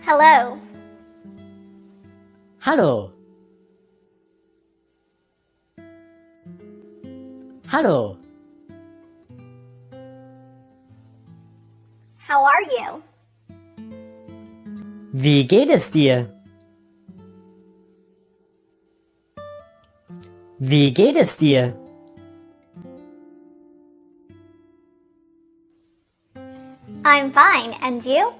Hello. Hallo. Hallo. How are you? Wie geht es dir? Wie geht es dir? I'm fine, and you?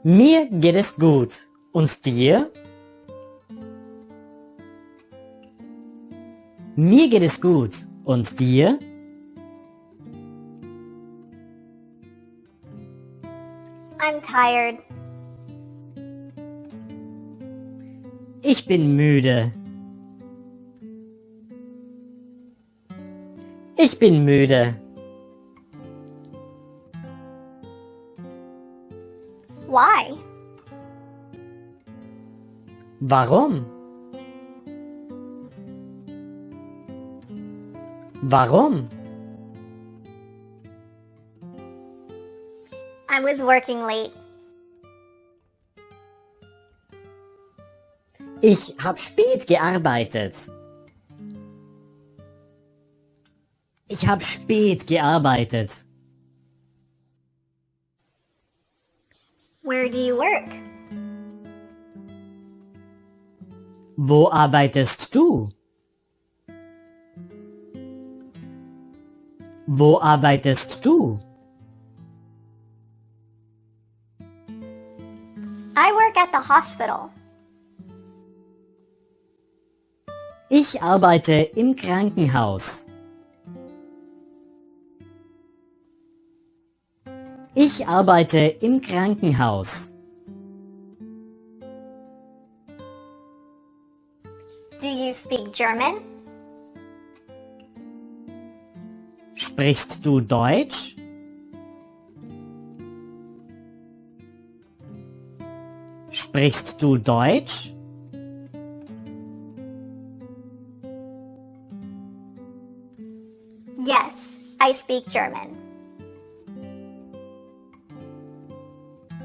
Mir geht es gut. Und dir? Mir geht es gut. Und dir? I'm tired. Ich bin müde. Ich bin müde. Why? Warum? Warum? I was working late. Ich hab spät gearbeitet. Ich hab spät gearbeitet. Where do you work? Wo arbeitest du? Wo arbeitest du? I work at the hospital. Ich arbeite im Krankenhaus. Ich arbeite im Krankenhaus. Do you speak German? Sprichst du Deutsch? Sprichst du Deutsch? Yes, I speak German.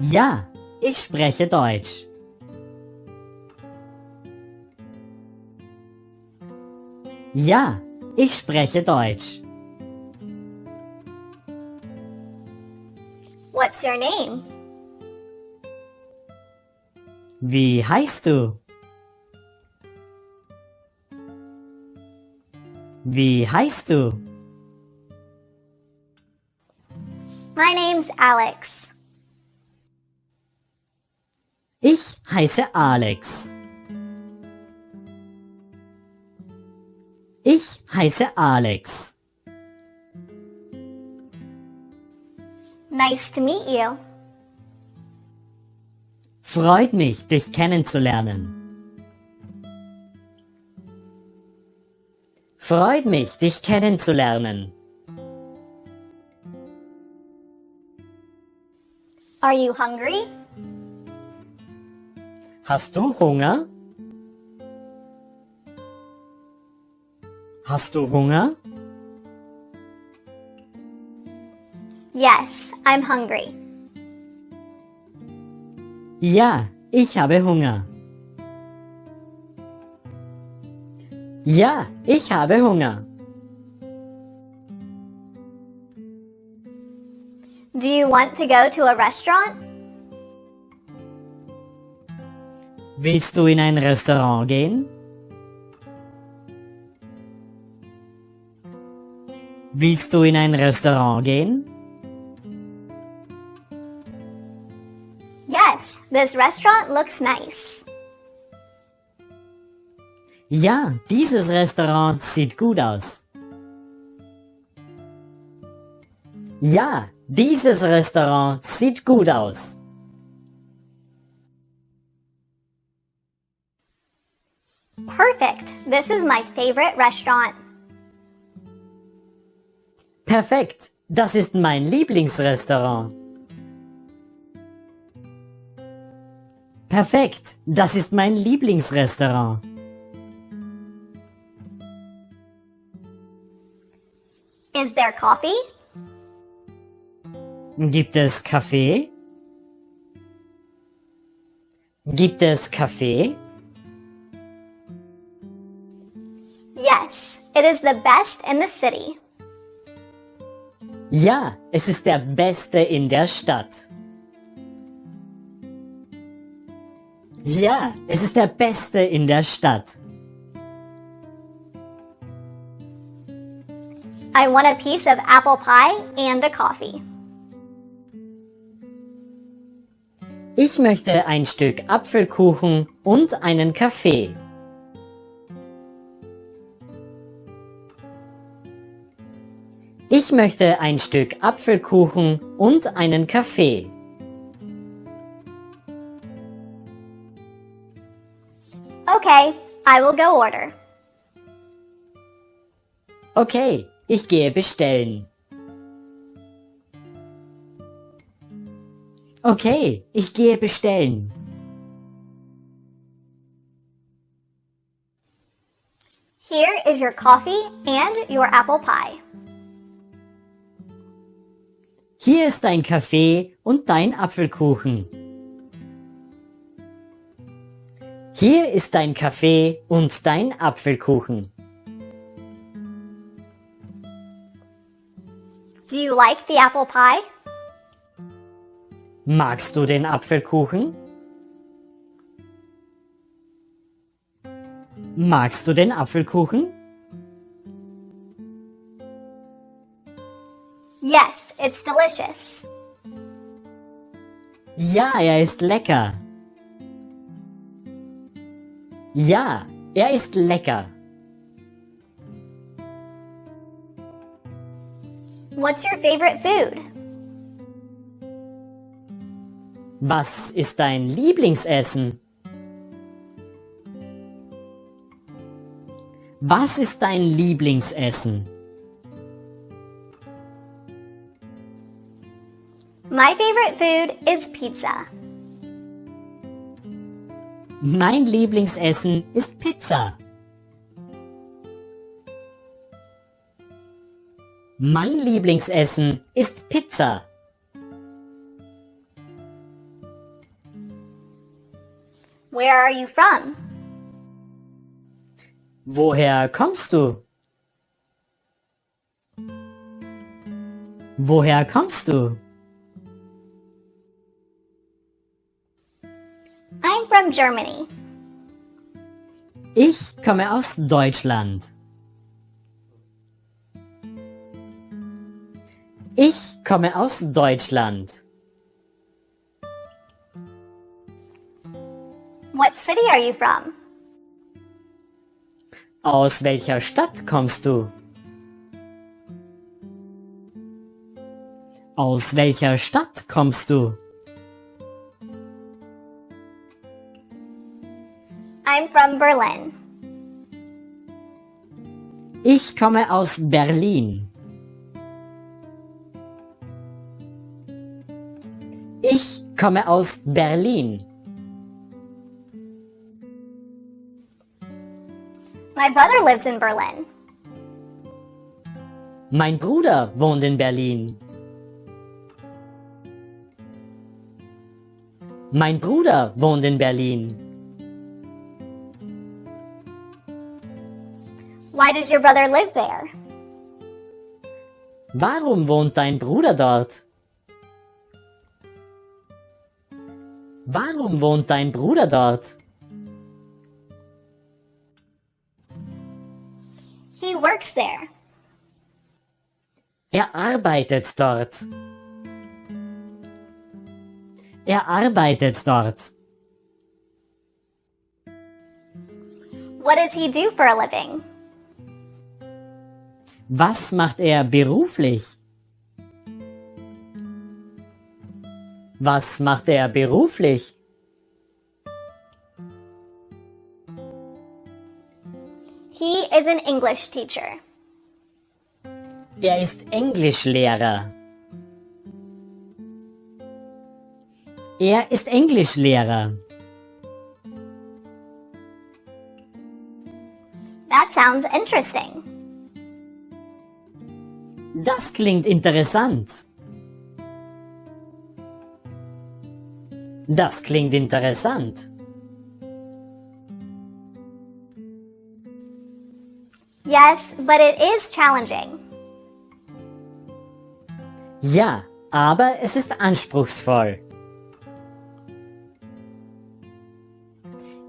Ja, ich spreche Deutsch. Ja, ich spreche Deutsch. What's your name? Wie heißt du? Wie heißt du? My name's Alex. Ich heiße Alex. Ich heiße Alex. Nice to meet you. Freut mich, dich kennenzulernen. Freut mich, dich kennenzulernen. Are you hungry? Hast du Hunger? Hast du Hunger? Yes, I'm hungry. Ja, ich habe Hunger. Ja, ich habe Hunger. Do you want to go to a restaurant? Willst du in ein Restaurant gehen? Willst du in ein Restaurant gehen? Yes, this restaurant looks nice. Ja, dieses Restaurant sieht gut aus. Ja, dieses Restaurant sieht gut aus. Perfect. This is my favorite restaurant. Perfekt, das ist mein Lieblingsrestaurant. Perfekt, das ist mein Lieblingsrestaurant. Is there coffee? Gibt es Kaffee? Gibt es Kaffee? Yes, it is the best in the city. Ja, es ist der beste in der Stadt. Ja, es ist der beste in der Stadt. I want a piece of apple pie and a coffee. Ich möchte ein Stück Apfelkuchen und einen Kaffee. Ich möchte ein Stück Apfelkuchen und einen Kaffee. Okay, I will go order. Okay, ich gehe bestellen. Okay, ich gehe bestellen. Here is your coffee and your apple pie. Hier ist dein Kaffee und dein Apfelkuchen. Hier ist dein Kaffee und dein Apfelkuchen. Do you like the apple pie? Magst du den Apfelkuchen? Magst du den Apfelkuchen? Yes, it's delicious. Ja, er ist lecker. Ja, er ist lecker. What's your favorite food? Was ist dein Lieblingsessen? Was ist dein Lieblingsessen? My favorite food is pizza. Mein Lieblingsessen ist Pizza. Mein Lieblingsessen ist Pizza. Where are you from? Woher kommst du? Woher kommst du? I'm from Germany. Ich komme aus Deutschland. Ich komme aus Deutschland. What city are you from? Aus welcher Stadt kommst du? Aus welcher Stadt kommst du? I'm from Berlin. Ich komme aus Berlin. Ich komme aus Berlin. My brother lives in Berlin. Mein Bruder wohnt in Berlin. Mein Bruder wohnt in Berlin. Why does your brother live there? Warum wohnt dein Bruder dort? Warum wohnt dein Bruder dort? He works there. Er arbeitet dort. Er arbeitet dort. What does he do for a living? Was macht er beruflich? Was macht er beruflich? He is an English teacher. Er ist Englischlehrer. Er ist Englischlehrer. That sounds interesting. Das klingt interessant. Das klingt interessant. Yes, but it is challenging. Ja, aber es ist anspruchsvoll.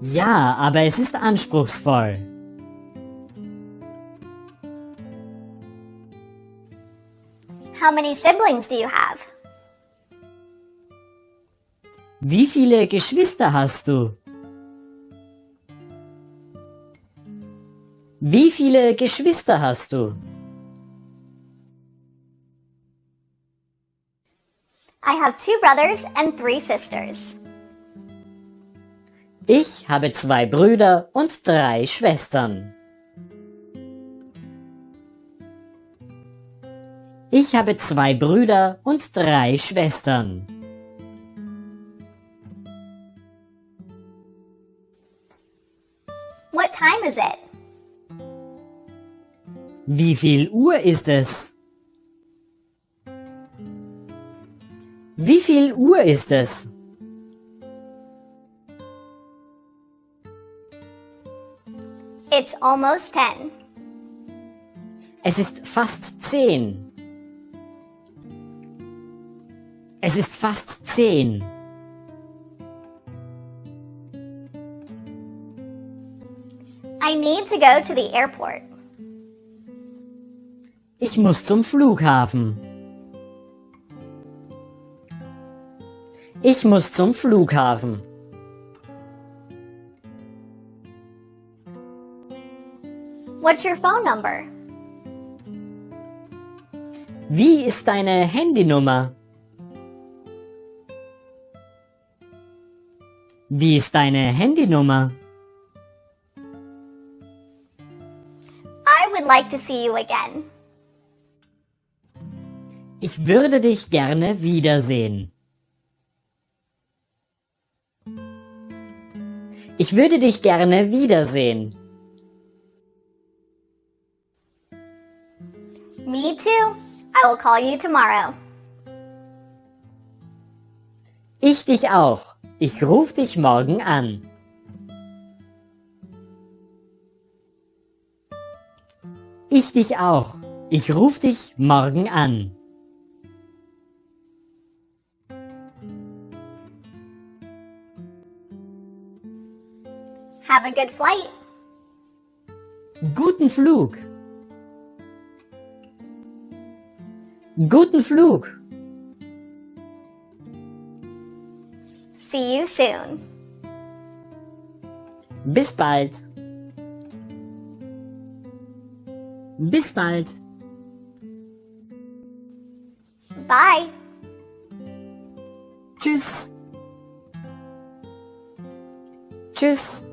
Ja, aber es ist anspruchsvoll. How many siblings do you have? Wie viele Geschwister hast du? Wie viele Geschwister hast du? I have 2 brothers and 3 sisters. Ich habe 2 Brüder und 3 Schwestern. Ich habe 2 Brüder und 3 Schwestern. What time is it? Wie viel Uhr ist es? Wie viel Uhr ist es? It's almost 10. Es ist fast 10. Es ist fast 10. I need to go to the airport. Ich muss zum Flughafen. Ich muss zum Flughafen. What's your phone number? Wie ist deine Handynummer? Wie ist deine Handynummer? I would like to see you again. Ich würde dich gerne wiedersehen. Ich würde dich gerne wiedersehen. Me too. I will call you tomorrow. Ich dich auch. Ich rufe dich morgen an. Ich dich auch. Ich rufe dich morgen an. Have a good flight. Guten Flug. Guten Flug. See you soon. Bis bald. Bis bald. Bye. Tschüss. Tschüss.